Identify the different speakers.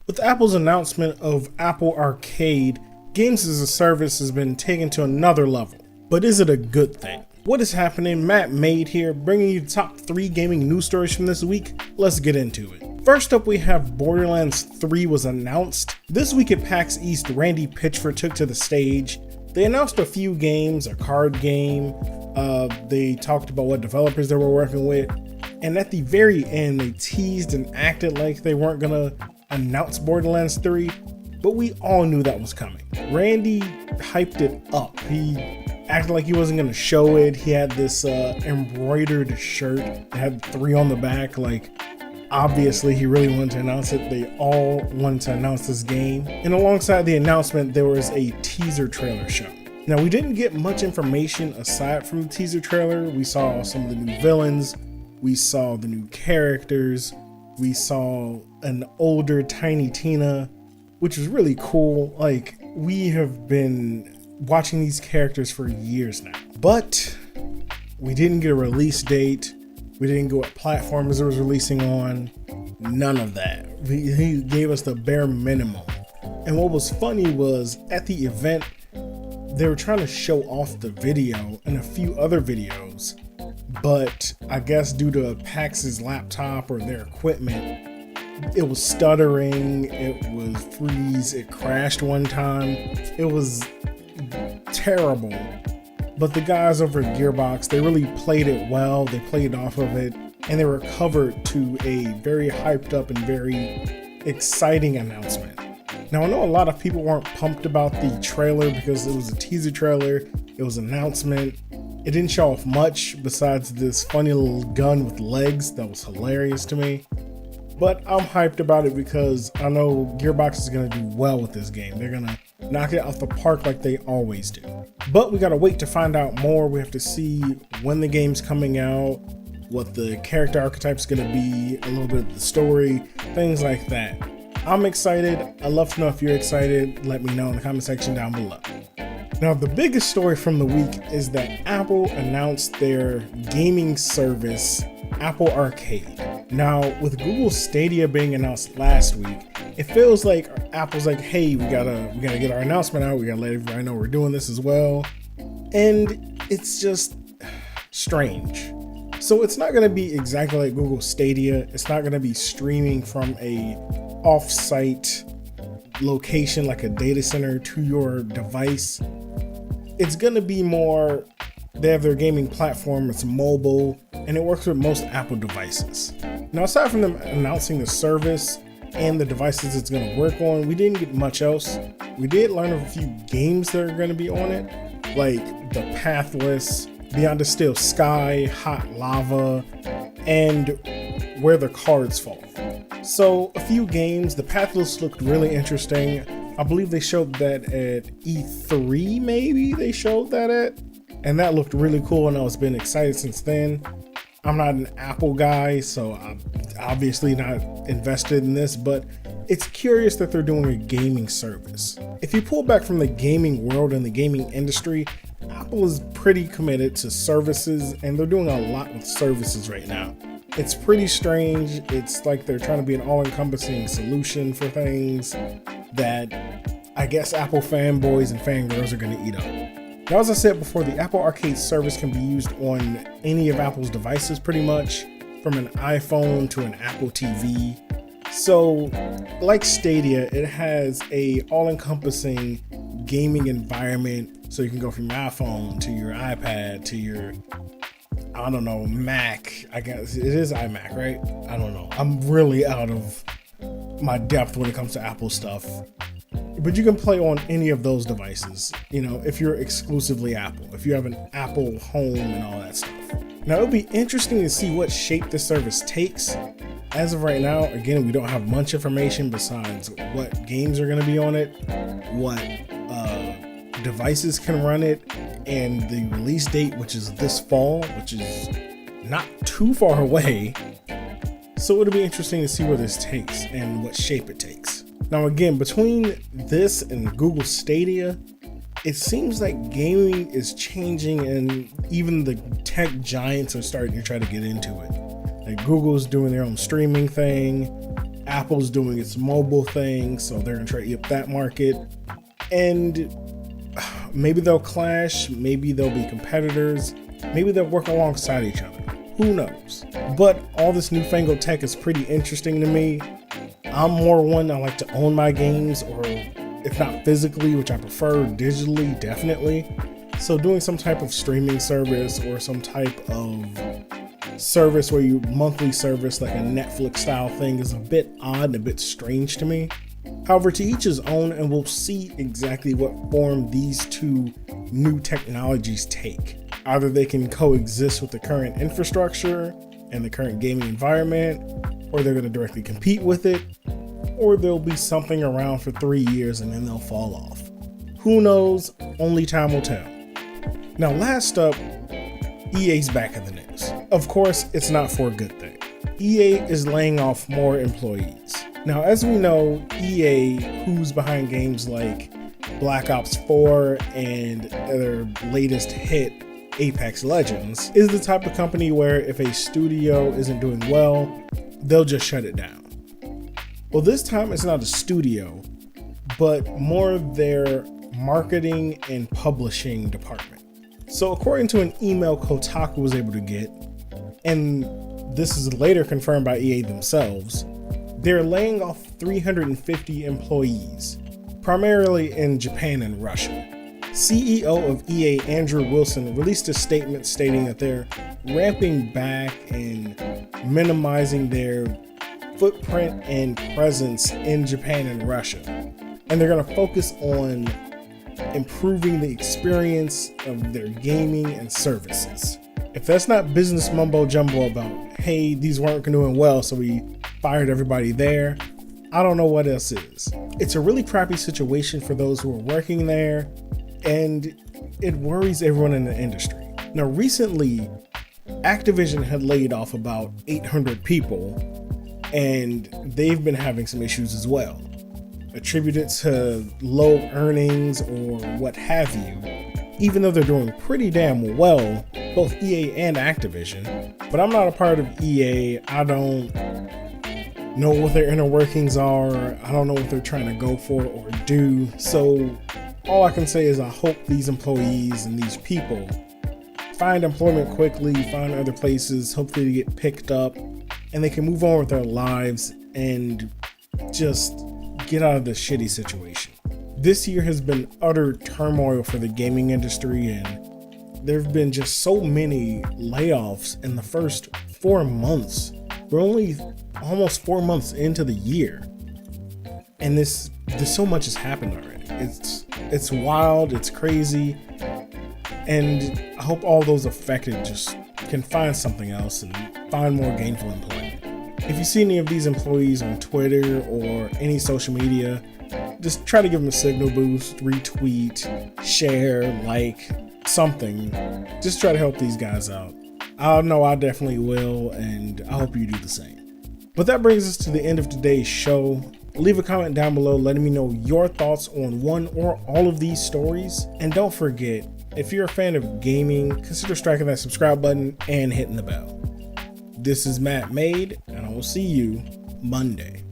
Speaker 1: With Apple's announcement of Apple Arcade, games as a service has been taken to another level. But is it a good thing? What is happening? Mattmade here, bringing you the top 3 gaming news stories from this week. Let's get into it. First up, we have Borderlands 3 was announced. This week at PAX East, Randy Pitchford took to the stage. They announced a few games, a card game. They talked about what developers they were working with. And at the very end, they teased and acted like they weren't gonna announce Borderlands 3, but we all knew that was coming. Randy hyped it up. He acted like he wasn't gonna show it. He had this embroidered shirt that had 3 on the back. Like, obviously he really wanted to announce it. They all wanted to announce this game. And alongside the announcement, there was a teaser trailer show. Now, we didn't get much information aside from the teaser trailer. We saw some of the new villains. We saw the new characters. We saw an older Tiny Tina, which was really cool. Like, we have been watching these characters for years now, but we didn't get a release date. We didn't go what platforms it was releasing on. None of that. He gave us the bare minimum. And what was funny was at the event, they were trying to show off the video and a few other videos, but I guess due to PAX's laptop or their equipment, it was stuttering, it was freeze, it crashed one time. It was terrible. But the guys over at Gearbox, they really played it well. They played off of it, and they recovered to a very hyped up and very exciting announcement. Now, I know a lot of people weren't pumped about the trailer because it was a teaser trailer. It was an announcement. It didn't show off much besides this funny little gun with legs that was hilarious to me. But I'm hyped about it because I know Gearbox is going to do well with this game. They're going to knock it out the park like they always do. But we got to wait to find out more. We have to see when the game's coming out, what the character archetype's going to be, a little bit of the story, things like that. I'm excited. I'd love to know if you're excited. Let me know in the comment section down below. Now, the biggest story from the week is that Apple announced their gaming service, Apple Arcade. Now, with Google Stadia being announced last week, it feels like Apple's like, hey, we gotta get our announcement out. We gotta let everybody know we're doing this as well. And it's just strange. So it's not gonna be exactly like Google Stadia. It's not gonna be streaming from a off-site location like a data center to your device. It's gonna be more, they have their gaming platform, it's mobile, and it works with most Apple devices. Now, aside from them announcing the service and the devices it's gonna work on, we didn't get much else. We did learn of a few games that are gonna be on it, like The Pathless, Beyond the Still Sky, Hot Lava, and Where the Cards Fall. So a few games. The Pathless looked really interesting. I believe they showed that at E3, maybe they showed that at, and that looked really cool, and I've been excited since then. I'm not an Apple guy, so I'm obviously not invested in this, but it's curious that they're doing a gaming service. If you pull back from the gaming world and the gaming industry, Apple is pretty committed to services, and they're doing a lot with services right now. It's pretty strange. It's like they're trying to be an all-encompassing solution for things that I guess Apple fanboys and fangirls are going to eat up. Now, as I said before, the Apple Arcade service can be used on any of Apple's devices pretty much, from an iPhone to an Apple TV. So, like Stadia, it has a all-encompassing gaming environment, so you can go from your iPhone to your iPad to your, I don't know, Mac. I guess it is iMac, right? I don't know. I'm really out of my depth when it comes to Apple stuff. But you can play on any of those devices, you know, if you're exclusively Apple, if you have an Apple home and all that stuff. Now, it'll be interesting to see what shape the service takes. As of right now, again, we don't have much information besides what games are going to be on it, what devices can run it, and the release date, which is this fall, which is not too far away. So it'll be interesting to see where this takes and what shape it takes. Now, again, between this and Google Stadia, it seems like gaming is changing, and even the tech giants are starting to try to get into it. Like, Google's doing their own streaming thing. Apple's doing its mobile thing, so they're gonna try to eat up that market. And maybe they'll clash, maybe they'll be competitors, maybe they'll work alongside each other. Who knows? But all this newfangled tech is pretty interesting to me. I'm more one, I like to own my games, or if not physically, which I prefer, digitally, definitely. So doing some type of streaming service or some type of service where you monthly service like a Netflix style thing is a bit odd and a bit strange to me. However, to each his own, and we'll see exactly what form these two new technologies take. Either they can coexist with the current infrastructure and the current gaming environment, or they're going to directly compete with it, or there'll be something around for 3 years and then they'll fall off. Who knows? Only time will tell. Now, last up, EA's back in the news. Of course, it's not for a good thing. EA is laying off more employees. Now, as we know, EA, who's behind games like Black Ops 4 and their latest hit, Apex Legends, is the type of company where if a studio isn't doing well, they'll just shut it down. Well, this time it's not a studio, but more of their marketing and publishing department. So according to an email Kotaku was able to get, and this is later confirmed by EA themselves, they're laying off 350 employees, primarily in Japan and Russia. CEO of EA, Andrew Wilson, released a statement stating that they're ramping back and minimizing their footprint and presence in Japan and Russia. And they're going to focus on improving the experience of their gaming and services. If that's not business mumbo jumbo about, hey, these weren't doing well, so we fired everybody there, I don't know what else is. It's a really crappy situation for those who are working there, and it worries everyone in the industry. Now, recently, Activision had laid off about 800 people, and they've been having some issues as well, attributed to low earnings or what have you, even though they're doing pretty damn well, both EA and Activision. But I'm not a part of EA. I don't know what their inner workings are. I don't know what they're trying to go for or do. So all I can say is I hope these employees and these people find employment quickly, find other places, hopefully they get picked up, and they can move on with their lives and just get out of this shitty situation. This year has been utter turmoil for the gaming industry, and there have been just so many layoffs in the first 4 months. We're only almost 4 months into the year, and there's so much has happened already. It's wild, it's crazy, and I hope all those affected just can find something else and find more gainful employment. If you see any of these employees on Twitter or any social media, just try to give them a signal boost, retweet, share, like, something. Just try to help these guys out. I know I definitely will, and I hope you do the same. But that brings us to the end of today's show. Leave a comment down below letting me know your thoughts on one or all of these stories. And don't forget, if you're a fan of gaming, consider striking that subscribe button and hitting the bell. This is Mattmade, and I will see you Monday.